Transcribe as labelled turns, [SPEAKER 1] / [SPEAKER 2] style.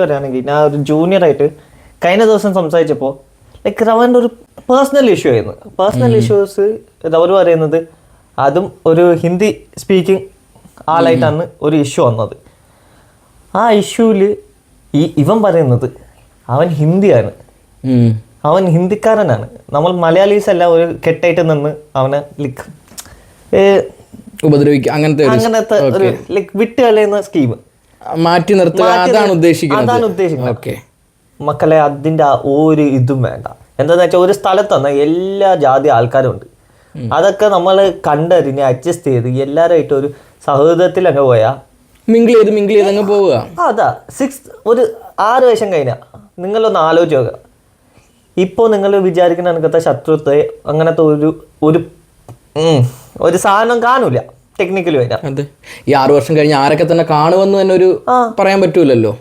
[SPEAKER 1] വരാണെങ്കിൽ ഞാൻ ഒരു ജൂനിയറായിട്ട് കഴിഞ്ഞ ദിവസം സംസാരിച്ചപ്പോൾ ലൈക്ക് അവൻ്റെ ഒരു പേഴ്സണൽ ഇഷ്യൂ ആയിരുന്നു. പേഴ്സണൽ ഇഷ്യൂസ് അവർ പറയുന്നത് അതും ഒരു ഹിന്ദി സ്പീക്കിംഗ് ആളായിട്ടാണ് ഒരു ഇഷ്യൂ വന്നത്. ആ ഇഷ്യൂവിൽ ഇവൻ പറയുന്നത് അവൻ ഹിന്ദിയാണ്, അവൻ ഹിന്ദിക്കാരനാണ്, നമ്മൾ മലയാളീസ് എല്ലാം ഒരു കെട്ടായിട്ട് നിന്ന് അവനെ ലൈക്ക്
[SPEAKER 2] ഉപദ്രവിക്കുക അങ്ങനത്തെ
[SPEAKER 1] ഒരു ലൈക്ക് വിട്ട് കളയുന്ന സ്കീം
[SPEAKER 2] മാറ്റി നിർത്തുക, അതാണ്
[SPEAKER 1] ഉദ്ദേശിക്കുന്നത്. മക്കളെ അതിൻ്റെ ഒരു ഇതും വേണ്ട. എന്താന്ന് വെച്ചാൽ ഒരു സ്ഥലത്തന്നെ എല്ലാ ജാതി ആൾക്കാരും ഉണ്ട്. അതൊക്കെ നമ്മൾ കണ്ടറിഞ്ഞ് അഡ്ജസ്റ്റ് ചെയ്ത് എല്ലാവരുമായിട്ട് ഒരു സൗഹൃദത്തിൽ അങ്ങ് പോയാൽ
[SPEAKER 2] മിങ്കിൾ ചെയ്ത് അങ്ങ് പോവുക.
[SPEAKER 1] അതാ ഒരു 6 വർഷം കഴിഞ്ഞാൽ നിങ്ങളൊന്ന് ആലോചിച്ച് നോക്കുക. ഇപ്പോൾ നിങ്ങൾ വിചാരിക്കുന്ന അങ്ങനത്തെ ശത്രുത്വം അങ്ങനത്തെ ഒരു സാധനം കാണൂല ടെക്നിക്കലി വരാം.
[SPEAKER 2] അതെ, ഈ 6 വർഷം കഴിഞ്ഞ് ആരൊക്കെ തന്നെ കാണുമെന്ന് തന്നെ ഒരു പറയാൻ പറ്റൂലല്ലോ.